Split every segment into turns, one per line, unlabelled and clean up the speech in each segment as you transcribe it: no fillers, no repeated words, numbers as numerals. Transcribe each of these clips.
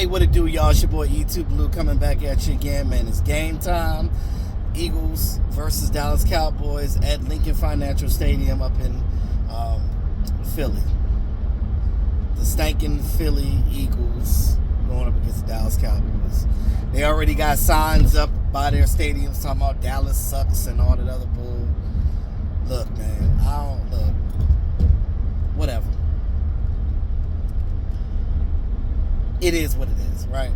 Hey, what it do, y'all? It's your boy E2 Blue coming back at you again, man. It's game time. Eagles versus Dallas Cowboys at Lincoln Financial Stadium up in Philly. The stanking Philly Eagles going up against the Dallas Cowboys. They already got signs up by their stadiums talking about Dallas sucks and all that other bull. Look, man, whatever. It is what it is, right?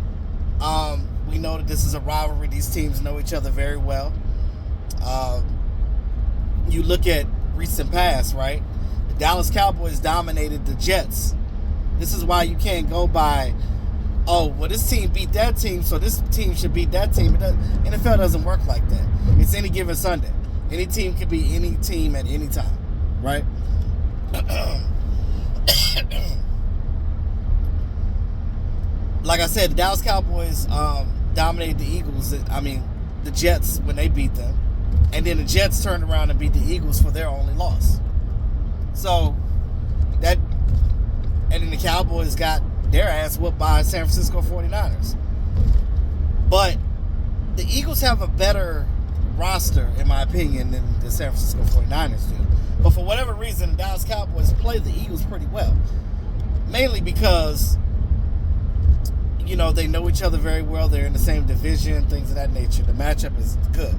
We know that this is a rivalry. These teams know each other very well. You look at recent past, right? The Dallas Cowboys dominated the Jets. This is why you can't go by, oh, well, this team beat that team, so this team should beat that team. NFL doesn't work like that. It's any given Sunday. Any team could be any team at any time, right? Like I said, the Dallas Cowboys dominated the Eagles. The Jets when they beat them, and then the Jets turned around and beat the Eagles for their only loss. So and then the Cowboys got their ass whooped by San Francisco 49ers. But the Eagles have a better roster, in my opinion, than the San Francisco 49ers do. But for whatever reason, the Dallas Cowboys play the Eagles pretty well. Mainly because, they know each other very well. They're in the same division, things of that nature. The matchup is good.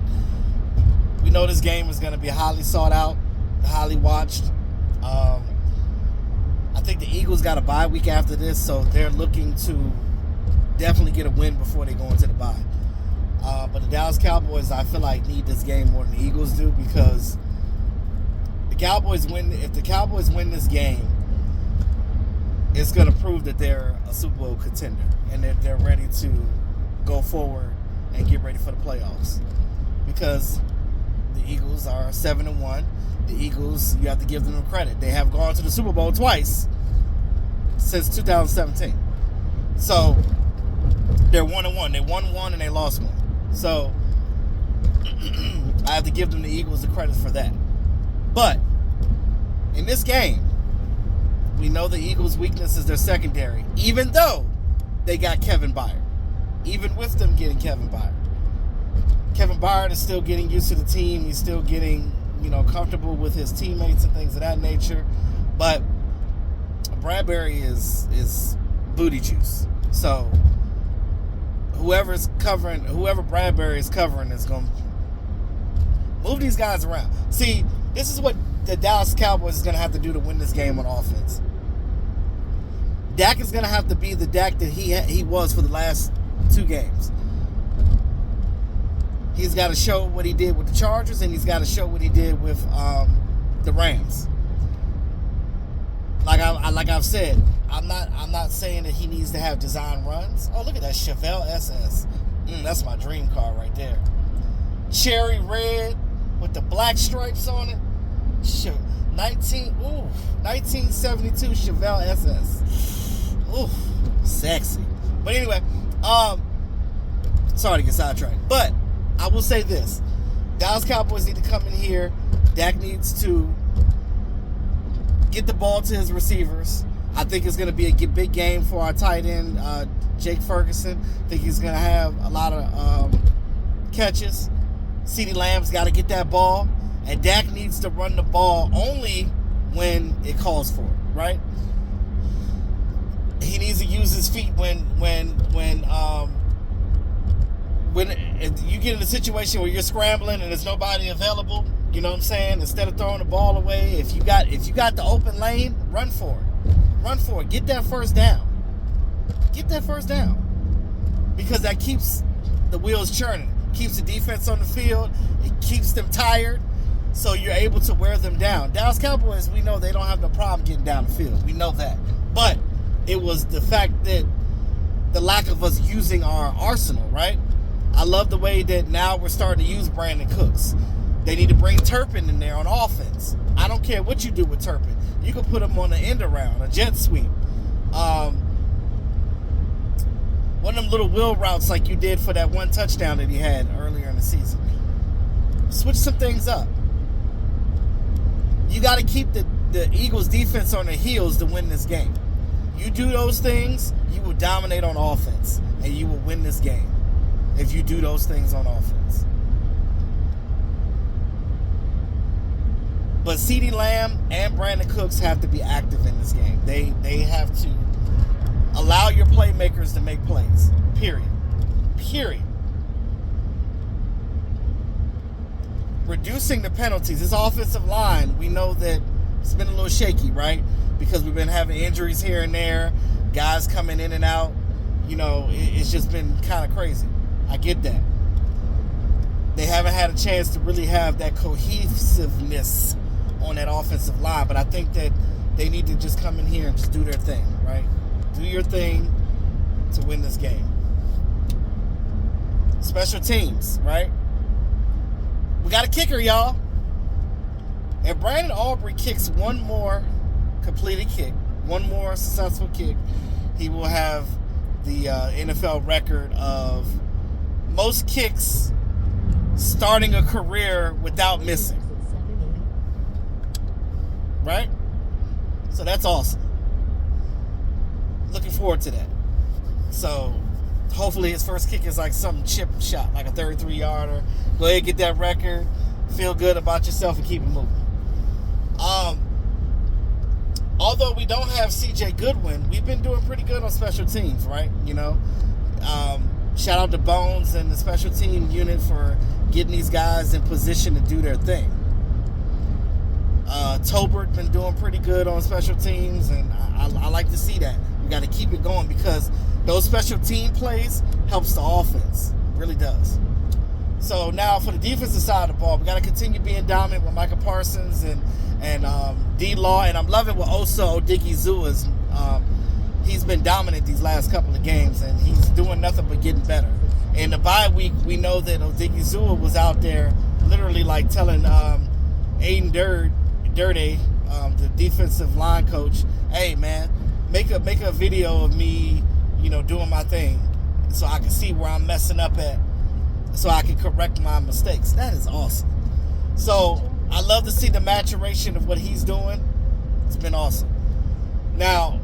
We know this game is going to be highly sought out, highly watched. I think the Eagles got a bye week after this, so they're looking to definitely get a win before they go into the bye. But the Dallas Cowboys, I feel like, need this game more than the Eagles do, because if the Cowboys win this game, it's going to prove that they're a Super Bowl contender and that they're ready to go forward and get ready for the playoffs. Because the Eagles are 7-1. The Eagles, you have to give them credit. They have gone to the Super Bowl twice since 2017. So they're 1-1. They won one and they lost one. So I have to give them, the Eagles, the credit for that. But in this game, we know the Eagles' weakness is their secondary, even though they got Kevin Byard. Even with them getting Kevin Byard. Kevin Byard is still getting used to the team. He's still getting, comfortable with his teammates and things of that nature. But Bradbury is booty juice. So whoever Bradbury is covering is going to move these guys around. See, this is what the Dallas Cowboys is going to have to do to win this game on offense. Dak is going to have to be the Dak that he was for the last two games. He's got to show what he did with the Chargers, and he's got to show what he did with the Rams. Like I've said, I'm not saying that he needs to have design runs. Oh, look at that Chevelle SS. That's my dream car right there. Cherry red with the black stripes on it. 1972 Chevelle SS. Ooh, sexy. But anyway, sorry to get sidetracked. But I will say this. Dallas Cowboys need to come in here. Dak needs to get the ball to his receivers. I think it's going to be a big game for our tight end, Jake Ferguson. I think he's going to have a lot of catches. CeeDee Lamb's got to get that ball. And Dak needs to run the ball only when it calls for it, right? He needs to use his feet when you get in a situation where you're scrambling and there's nobody available. You know what I'm saying? Instead of throwing the ball away, if you got the open lane, run for it. Run for it. Get that first down. Get that first down. Because that keeps the wheels churning. Keeps the defense on the field. It keeps them tired. So you're able to wear them down. Dallas Cowboys, we know they don't have no problem getting down the field. We know that. But it was the fact that the lack of us using our arsenal, right? I love the way that now we're starting to use Brandon Cooks. They need to bring Turpin in there on offense. I don't care what you do with Turpin. You can put him on an end around, a jet sweep. One of them little wheel routes like you did for that one touchdown that he had earlier in the season. Switch some things up. You got to keep the Eagles defense on their heels to win this game. You do those things, you will dominate on offense, and you will win this game if you do those things on offense. But CeeDee Lamb and Brandon Cooks have to be active in this game. They have to allow your playmakers to make plays. Period. Reducing the penalties. This offensive line, we know that it's been a little shaky, right? Because we've been having injuries here and there, guys coming in and out. It's just been kind of crazy. I get that. They haven't had a chance to really have that cohesiveness on that offensive line, but I think that they need to just come in here and just do their thing, right? Do your thing to win this game. Special teams, right? We got a kicker, y'all. If Brandon Aubrey kicks one more completed kick, one more successful kick, he will have the NFL record of most kicks starting a career without missing. Right? So that's awesome. Looking forward to that. So hopefully his first kick is like some chip shot, like a 33-yarder. Go ahead and get that record. Feel good about yourself and keep it moving. Although we don't have CJ Goodwin, we've been doing pretty good on special teams, right? Shout out to Bones and the special team unit for getting these guys in position to do their thing. Tolbert been doing pretty good on special teams, and I like to see that. We got to keep it going because those special team plays helps the offense. It really does. So now for the defensive side of the ball, we got to continue being dominant with Micah Parsons and D-Law, and I'm loving what Osa Odighizuwa's. He's been dominant these last couple of games, and he's doing nothing but getting better. In the bye week, we know that Odighizuwa was out there literally like telling Aiden Durde, the defensive line coach, hey man, make a video of me, doing my thing so I can see where I'm messing up at so I can correct my mistakes. That is awesome. So I love to see the maturation of what he's doing. It's been awesome. Now,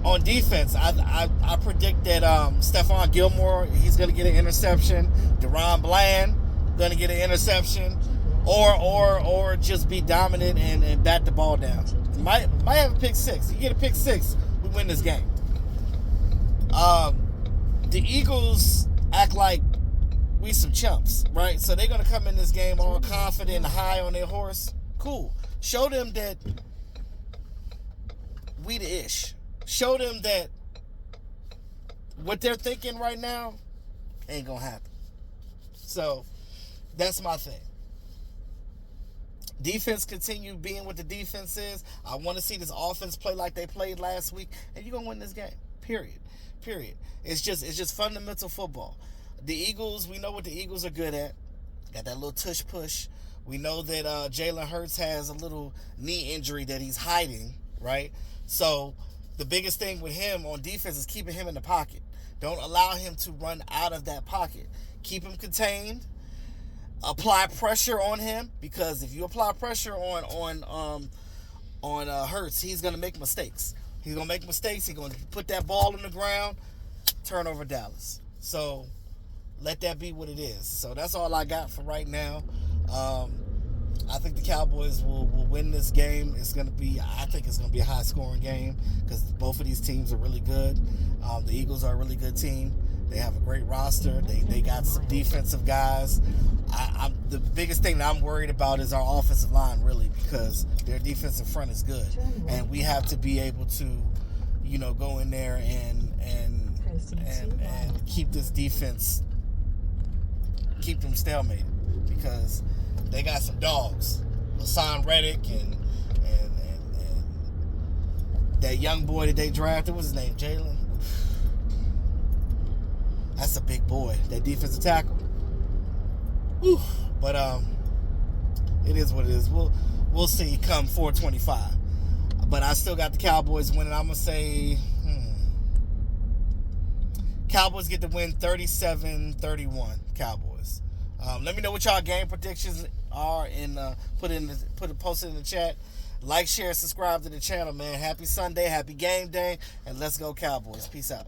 on defense, I predict that Stephon Gilmore, he's going to get an interception. Deron Bland going to get an interception, or just be dominant and bat the ball down. Might have a pick six. You get a pick six, we win this game. The Eagles act like we some chumps, right? So they're going to come in this game all confident, high on their horse. Cool. Show them that we the ish. Show them that what they're thinking right now ain't going to happen. So that's my thing. Defense continue being what the defense is. I want to see this offense play like they played last week, and you're going to win this game. Period. It's just fundamental football. The Eagles, we know what the Eagles are good at. Got that little tush push. We know that Jalen Hurts has a little knee injury that he's hiding, right? So the biggest thing with him on defense is keeping him in the pocket. Don't allow him to run out of that pocket. Keep him contained. Apply pressure on him, because if you apply pressure on Hurts, he's going to make mistakes. He's going to put that ball on the ground, turn over Dallas. So let that be what it is. So that's all I got for right now. I think the Cowboys will win this game. I think it's going to be a high-scoring game because both of these teams are really good. The Eagles are a really good team. They have a great roster. They got some defensive guys. The biggest thing that I'm worried about is our offensive line, really, because their defensive front is good, and we have to be able to, go in there and keep this defense, keep them stalemated, because they got some dogs, Hassan Reddick and that young boy that they drafted. What's his name? Jalen. That's a big boy. That defensive tackle. Whew. But it is what it is. We'll see come 425. But I still got the Cowboys winning. I'm gonna say Cowboys get the win 37-31. Cowboys. Let me know what y'all game predictions are and post it in the chat. Like, share, subscribe to the channel, man. Happy Sunday, happy game day, and let's go Cowboys. Peace out.